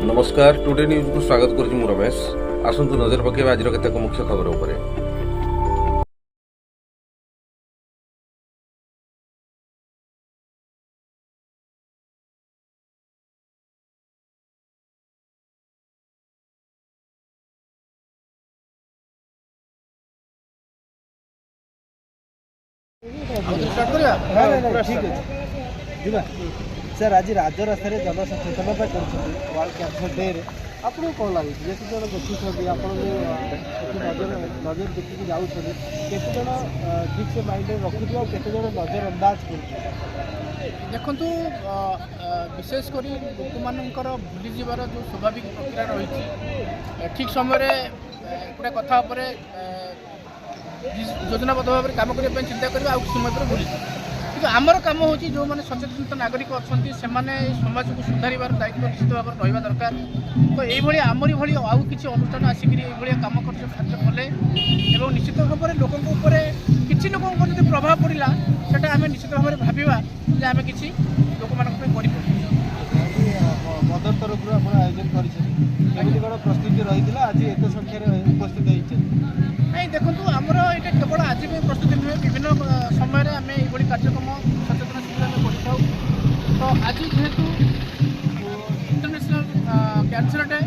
नमस्कार today news को स्वागत करुच्ची मु रमेश। आसंतु नजर पकेबा आज केतेक मुख्य खबर उपरे। सर आज राजरास्तार जनसचेतनता वर्ल्ड कैंसर डे आपको कौन लगे जिते जन देखुं आप नजर देखिए जाऊँ केत जन ठीक से माइंड रखुद केत जन नजर अंदाज कर देखु विशेषकर लोक मानकर भूली जबार जो स्वाभाविक प्रक्रिया रही ठीक समय गोटे कथा योजनाबद्ध भाव में कम करने चिंता करेंगे आउ समय पर भूली कि आमर कम हो जो मैंने सचेतन नागरिक अच्छा से समाज को सुधार दायित्व निश्चित भाव में रहा दरकार। तो ये आमरी भाई आउ कि अनुष्ठान आसिक कम कार्य कले निश्चित भाव में लोकों किसी लोगों जो प्रभाव पड़ा से आम निश्चित भाव में भावा जे आम कि लोक मान मदर तरफ आयोजन कर प्रस्तुति रही आज एत संख्यार उपस्थित होती नहीं देखो आमर ये केवल आज प्रस्तुति नुहे विभिन्न समय आम ये कार्यक्रम सचेतन शिविर में कर तो आज जेहेतु इंटरनेशनल कैंसर डे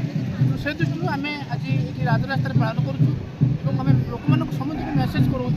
से दृष्टि आम आज ये राजरास्तार पालन करूँ लोक समस्त मेसेज करूँ